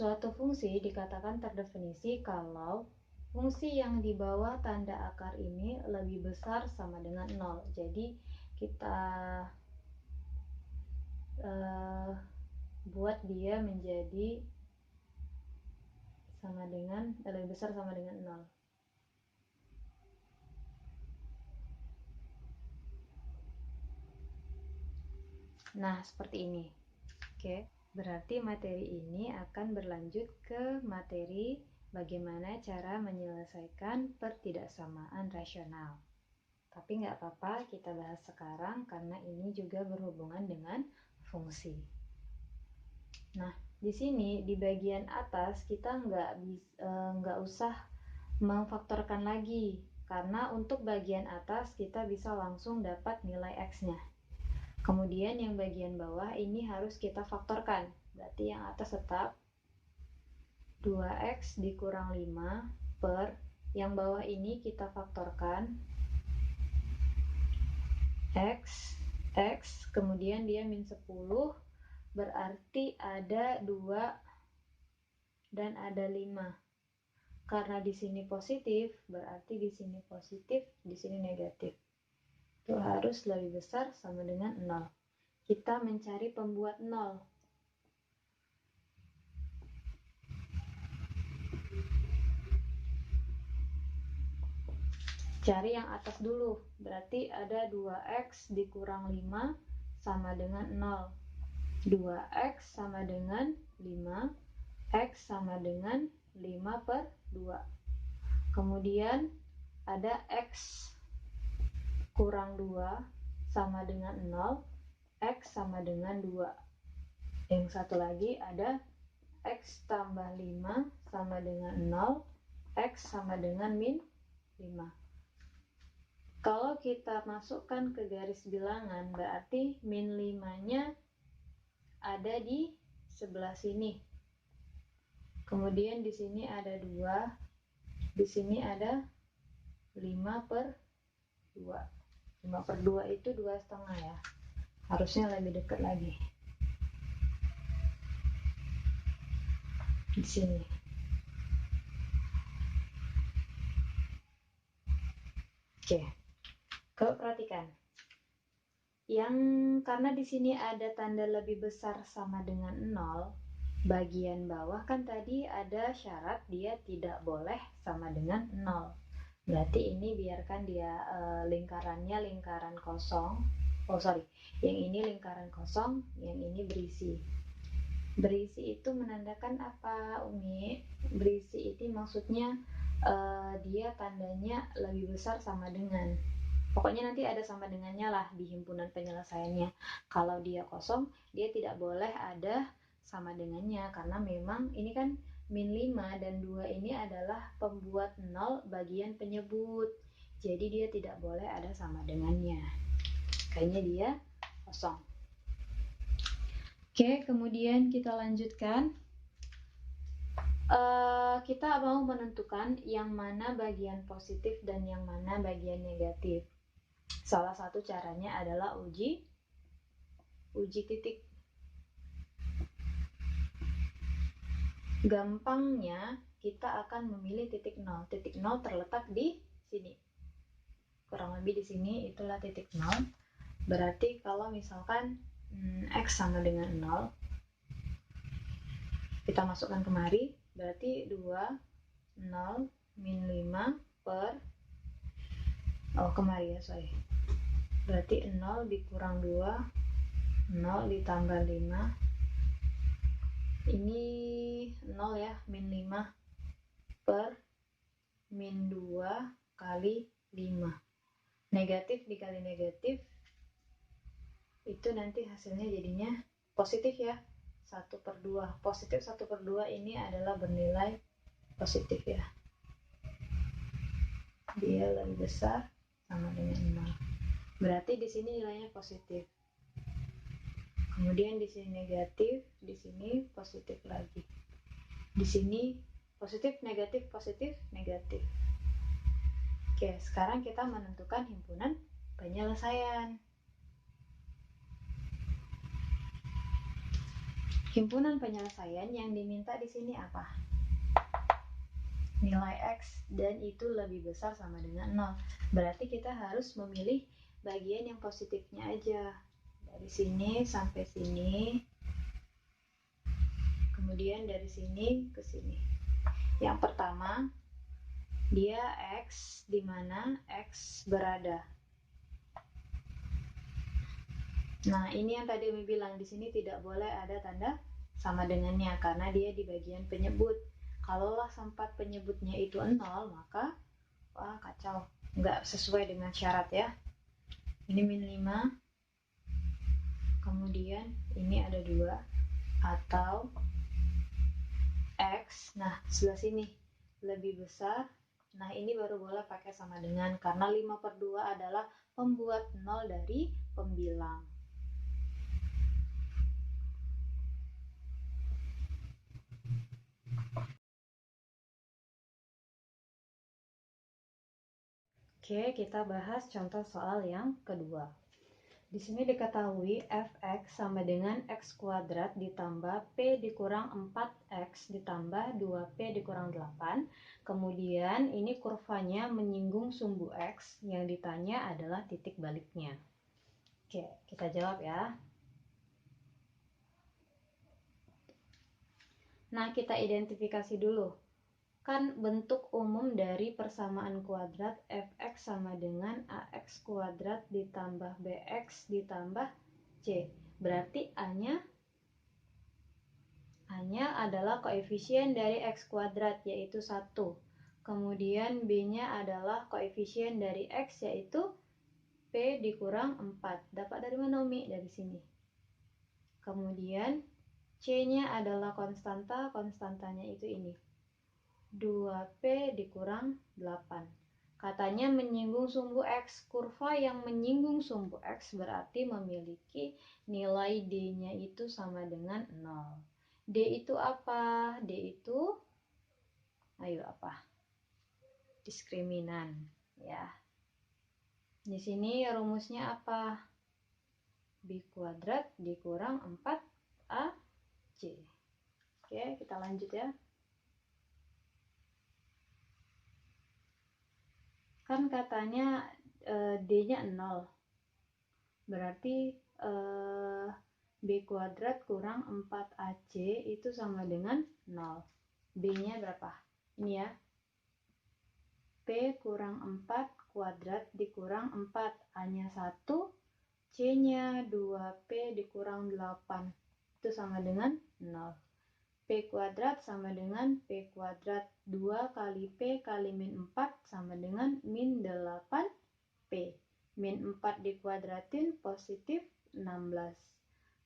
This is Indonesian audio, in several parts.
Suatu fungsi dikatakan terdefinisi kalau fungsi yang di bawah tanda akar ini lebih besar sama dengan 0. Jadi kita buat dia menjadi sama dengan lebih besar sama dengan 0. Nah, seperti ini. Oke, berarti materi ini akan berlanjut ke materi bagaimana cara menyelesaikan pertidaksamaan rasional. Tapi nggak apa-apa, kita bahas sekarang karena ini juga berhubungan dengan fungsi. Nah, di sini di bagian atas kita nggak usah memfaktorkan lagi, karena untuk bagian atas kita bisa langsung dapat nilai X-nya. Kemudian yang bagian bawah ini harus kita faktorkan. Berarti yang atas tetap 2X dikurang 5 per yang bawah ini kita faktorkan X, kemudian dia min 10, berarti ada 2 dan ada 5. Karena di sini positif, berarti di sini positif, di sini negatif. Itu harus lebih besar sama dengan 0. Kita mencari pembuat 0. Cari yang atas dulu. Berarti ada 2X dikurang 5 sama dengan 0. 2X sama dengan 5. X sama dengan 5 per 2. Kemudian ada X kurang 2 sama dengan 0. X sama dengan 2. Yang satu lagi ada X tambah 5 sama dengan 0. X sama dengan min 5. Kalau kita masukkan ke garis bilangan, berarti min 5-nya ada di sebelah sini. Kemudian di sini ada 2. Di sini ada 5 per 2. 5 per 2 itu 2,5 ya. Harusnya lebih dekat lagi. Di sini. Oke. Coba perhatikan. Karena di sini ada tanda lebih besar sama dengan 0, bagian bawah kan tadi ada syarat dia tidak boleh sama dengan 0. Berarti ini biarkan dia lingkarannya lingkaran kosong. Yang ini lingkaran kosong, yang ini berisi. Berisi itu menandakan apa, Umi? Berisi itu maksudnya dia tandanya lebih besar sama dengan. Pokoknya nanti ada sama dengannya lah di himpunan penyelesaiannya. Kalau dia kosong, dia tidak boleh ada sama dengannya, karena memang ini kan min 5 dan 2 ini adalah pembuat 0 bagian penyebut. Jadi dia tidak boleh ada sama dengannya. Kayaknya dia kosong. Oke, kemudian kita lanjutkan. Kita mau menentukan yang mana bagian positif dan yang mana bagian negatif. Salah satu caranya adalah uji titik. Gampangnya kita akan memilih titik 0. Titik 0 terletak di sini. Kurang lebih di sini itulah titik 0. Berarti kalau misalkan X sama dengan 0, kita masukkan kemari, berarti 2, 0, min 5 per kemari ya, berarti 0 dikurang 2, 0 ditambah 5, ini 0 ya, min 5 per min 2 kali 5. Negatif dikali negatif, itu nanti hasilnya jadinya positif ya, 1/2. Positif 1/2 ini adalah bernilai positif ya. Dia lebih besar sama dengan 0. Berarti di sini nilainya positif. Kemudian di sini negatif, di sini positif lagi. Di sini positif, negatif, positif, negatif. Oke, sekarang kita menentukan himpunan penyelesaian. Himpunan penyelesaian yang diminta di sini apa? Nilai X, dan itu lebih besar sama dengan 0. Berarti kita harus memilih bagian yang positifnya aja. Dari sini sampai sini, kemudian dari sini ke sini. Yang pertama, dia X, di mana X berada. Nah, ini yang tadi Umi bilang, di sini tidak boleh ada tanda sama dengannya karena dia di bagian penyebut. Kalaulah sempat penyebutnya itu 0, maka wah kacau, nggak sesuai dengan syarat ya. Ini min 5, kemudian ini ada 2, atau X, nah sebelah sini lebih besar. Nah, ini baru boleh pakai sama dengan karena 5/2 adalah pembuat 0 dari pembilang. Oke, kita bahas contoh soal yang kedua. Di sini diketahui fx sama dengan x kuadrat ditambah p dikurang 4x ditambah 2p dikurang 8. Kemudian ini kurvanya menyinggung sumbu x, yang ditanya adalah titik baliknya. Oke, kita jawab ya. Nah, kita identifikasi dulu. Kan bentuk umum dari persamaan kuadrat fx sama dengan ax kuadrat ditambah bx ditambah c. Berarti A-nya adalah koefisien dari x kuadrat, yaitu 1. Kemudian B-nya adalah koefisien dari x, yaitu P dikurang 4. Dapat dari mana, Umi? Dari sini. Kemudian C-nya adalah konstanta, konstantanya itu ini. 2P dikurang 8. Katanya menyinggung sumbu X. Kurva yang menyinggung sumbu X berarti memiliki nilai D-nya itu sama dengan 0. D itu apa? D itu, ayo apa? Diskriminan, ya. Di sini rumusnya apa? B kuadrat dikurang 4AC. Oke, kita lanjut ya. Kan katanya D-nya 0. Berarti B kuadrat kurang 4AC itu sama dengan 0. B-nya berapa? Ini ya. P kurang 4 kuadrat dikurang 4. A-nya 1. C-nya 2P dikurang 8. Itu sama dengan 0. P kuadrat sama dengan P kuadrat 2 kali P kali min 4 sama dengan min 8P. Min 4 dikuadratin positif 16.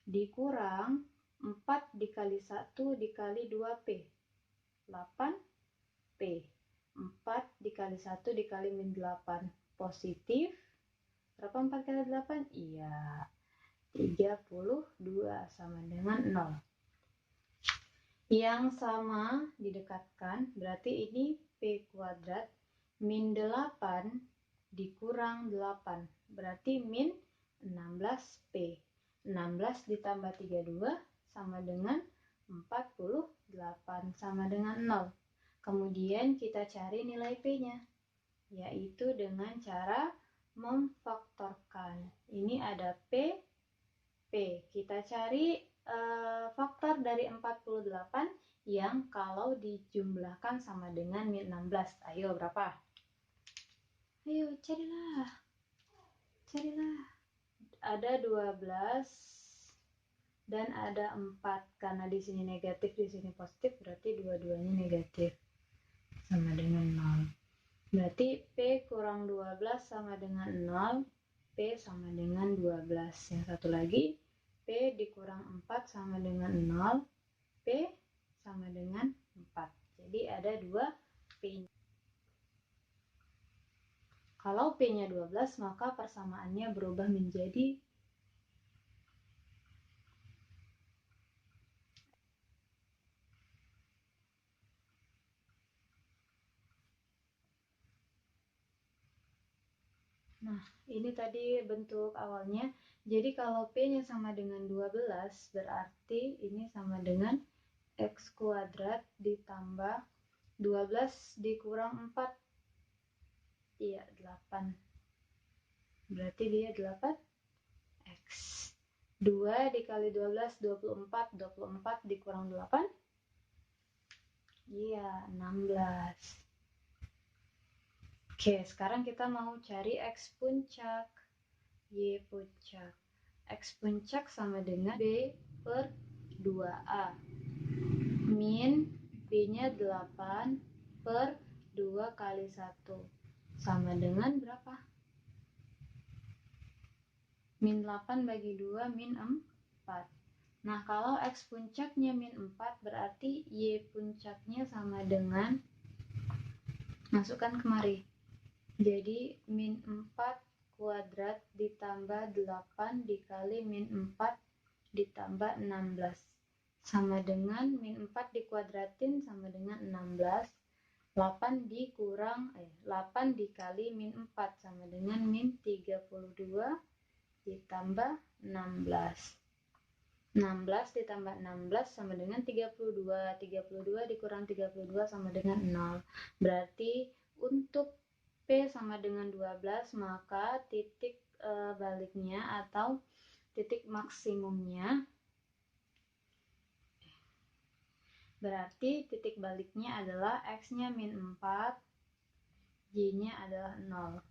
Dikurang 4 dikali 1 dikali 2P. 8P. 4 dikali 1 dikali min 8. Positif. Berapa 4 kali 8? Iya. 32 sama dengan 0. Yang sama didekatkan, berarti ini P kuadrat min 8 dikurang 8, berarti min 16P. 16 ditambah 32 sama dengan 48, sama dengan 0. Kemudian kita cari nilai P-nya, yaitu dengan cara memfaktorkan. Ini ada P, P. Kita cari faktor dari 48 yang kalau dijumlahkan sama dengan min 16. Ayo, berapa? Ayo, carilah. Ada 12 dan ada 4. Karena di sini negatif, di sini positif, berarti dua-duanya negatif. Sama dengan 0. Berarti P kurang 12 sama dengan 0. P sama dengan 12. Yang satu lagi, P dikurang 4 sama dengan 0, P sama dengan 4. Jadi ada 2 P. Kalau P-nya 12, maka persamaannya berubah menjadi Nah, ini tadi bentuk awalnya. Jadi kalau P-nya sama dengan 12, berarti ini sama dengan X kuadrat ditambah 12 dikurang 4. Iya, 8. Berarti dia 8X. 2 dikali 12, 24. 24 dikurang 8. Iya, 16. Oke, sekarang kita mau cari X puncak. Y puncak. X puncak sama dengan B per 2A. Min B-nya 8 per 2 kali 1. Sama dengan berapa? Min 8 bagi 2 min 4. Nah, kalau X puncaknya min 4, berarti Y puncaknya sama dengan, masukkan kemari. Jadi min 4 kuadrat ditambah 8 dikali min 4 ditambah 16. Sama dengan min 4 dikuadratin sama dengan 16. 8 dikali min 4 sama dengan min 32 ditambah 16. 16 ditambah 16 sama dengan 32. 32 dikurang 32 sama dengan 0. Berarti untuk P sama dengan 12, maka titik baliknya atau titik maksimumnya, berarti titik baliknya adalah X-nya min 4, Y-nya adalah 0.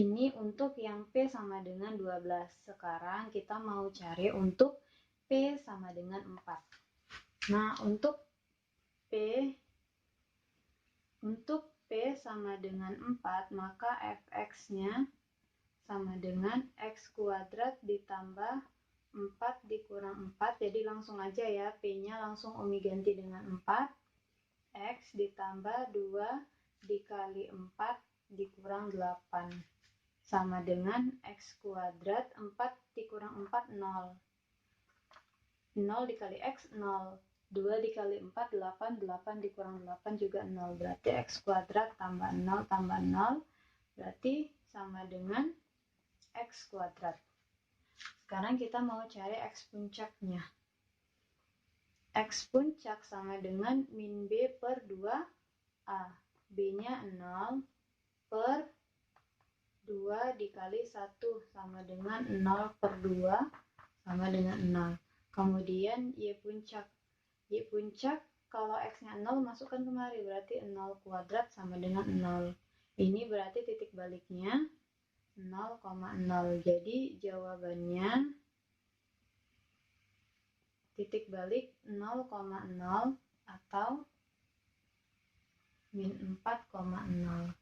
Ini untuk yang P sama dengan 12. Sekarang kita mau cari untuk P sama dengan 4. Nah, untuk P sama dengan 4, maka fx-nya sama dengan X kuadrat ditambah 4 dikurang 4. Jadi langsung aja ya, P-nya langsung Umi ganti dengan 4. X ditambah 2 dikali 4 dikurang 8. Sama dengan X kuadrat 4 dikurang 4, 0. 0 dikali X, 0. 2 dikali 4, 8. 8 dikurang 8 juga 0. Berarti X kuadrat tambah 0 tambah 0. Berarti sama dengan X kuadrat. Sekarang kita mau cari X puncaknya. X puncak sama dengan min B per 2A. B-nya 0 per 2 dikali 1 sama dengan 0 per 2 sama dengan 0. Kemudian Y puncak. Y puncak kalau X-nya 0 masukkan kemari, berarti 0 kuadrat sama dengan 0. Ini berarti titik baliknya 0,0. Jadi jawabannya titik balik 0,0 atau min 4,0.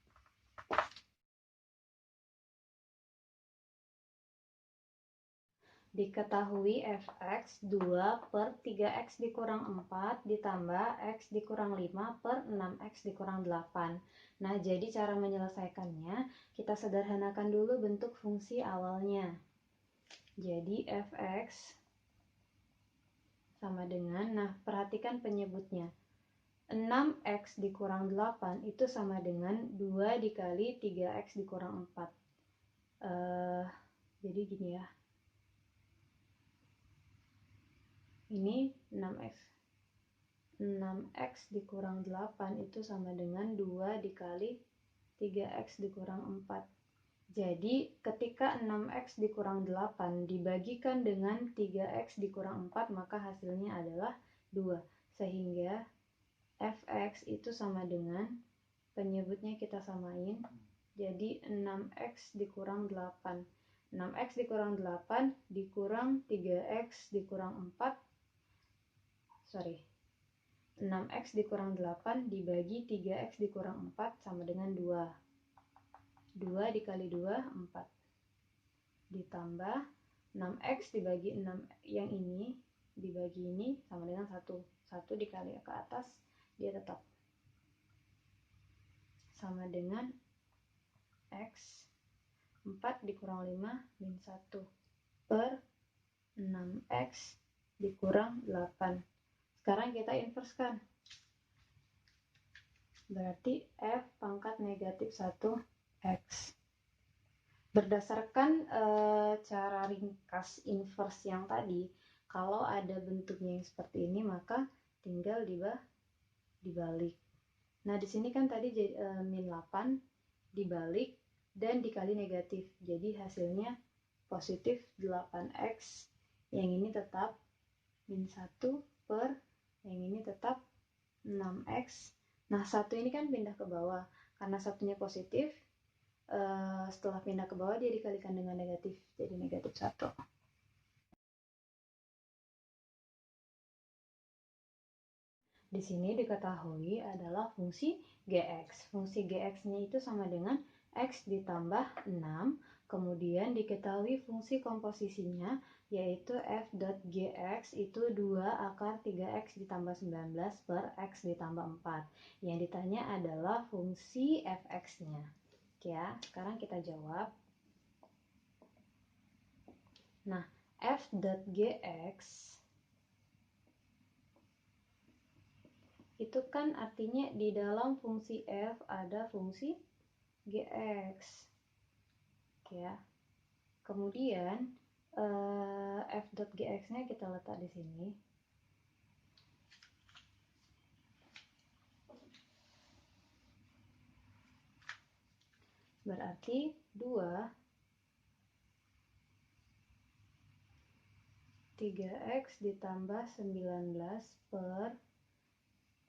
Diketahui fx 2 per 3x dikurang 4 ditambah x dikurang 5 per 6x dikurang 8. Nah, jadi cara menyelesaikannya, kita sederhanakan dulu bentuk fungsi awalnya. Jadi fx sama dengan, nah perhatikan penyebutnya. 6x dikurang 8 itu sama dengan 2 dikali 3x dikurang 4. Jadi gini ya. Ini 6x dikurang 8 itu sama dengan 2 dikali 3x dikurang 4. Jadi ketika 6x dikurang 8 dibagikan dengan 3x dikurang 4, maka hasilnya adalah 2. Sehingga fx itu sama dengan, penyebutnya kita samain, jadi 6x dikurang 8. 6x dikurang 8 dikurang 3x dikurang 4, 6x dikurang 8 dibagi 3x dikurang 4 sama dengan 2. 2 dikali 2, 4. Ditambah 6x dibagi 6 yang ini, dibagi ini sama dengan 1. 1 dikali ke atas, dia tetap. Sama dengan X 4 dikurang 5 min 1 per 6x dikurang 8. Sekarang kita inverskan. Berarti F pangkat negatif 1 X. Berdasarkan cara ringkas inverse yang tadi, kalau ada bentuknya yang seperti ini maka tinggal dibalik. Nah, di sini kan tadi min 8 dibalik dan dikali negatif. Jadi hasilnya positif 8x, yang ini tetap min 1 per yang ini tetap 6x. Nah, satu ini kan pindah ke bawah. Karena satunya positif, setelah pindah ke bawah dia dikalikan dengan negatif, jadi negatif 1. Di sini diketahui adalah fungsi gx. Fungsi gx-nya itu sama dengan x ditambah 6. Kemudian diketahui fungsi komposisinya yaitu f dot gx itu 2 akar 3x ditambah 19 per x ditambah 4. Yang ditanya adalah fungsi fx-nya. Ya, sekarang kita jawab. Nah, f dot gx itu kan artinya di dalam fungsi f ada fungsi gx, ya. Kemudian f dot gx-nya kita letak di sini. Berarti 2 3x ditambah 19 per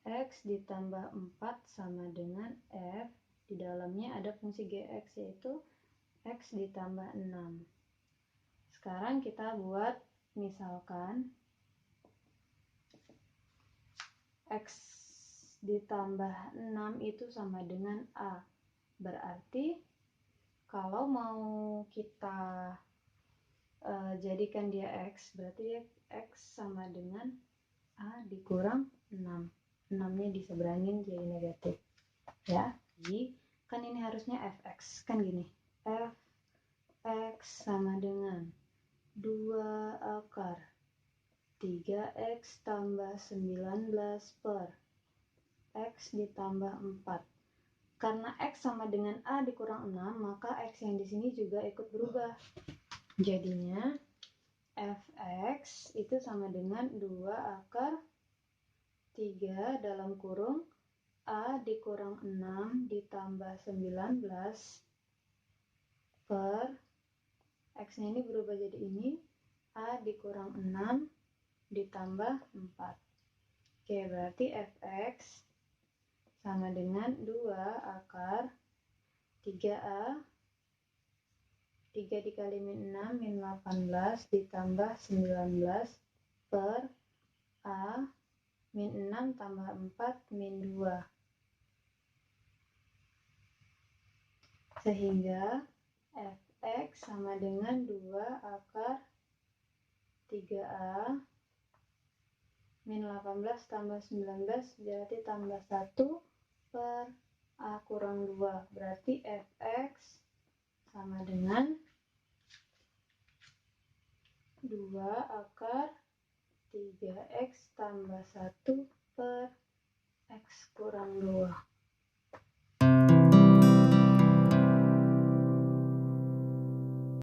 x ditambah 4 sama dengan f. Di dalamnya ada fungsi gx yaitu x ditambah 6. Sekarang kita buat misalkan x ditambah 6 itu sama dengan a. Berarti kalau mau kita jadikan dia x, berarti dia x sama dengan a dikurang 6. 6-nya diseberangin jadi negatif. Ya, jadi kan ini harusnya fx. Kan gini, fx sama dengan 2 akar 3x tambah 19 per x ditambah 4. Karena x sama dengan a dikurang 6, maka x yang di sini juga ikut berubah. Jadinya fx itu sama dengan 2 akar 3 dalam kurung a dikurang 6 ditambah 19 per x-nya ini berubah jadi ini, a dikurang 6 ditambah 4. Oke, berarti fx sama dengan 2 akar 3a 3 dikali min 6 min 18 ditambah 19 per a min 6 tambah 4 min 2. Sehingga fx sama dengan 2 akar 3a min 18 tambah 19 berarti tambah 1 per a kurang 2. Berarti fx sama dengan 2 akar 3x tambah 1 per x kurang 2.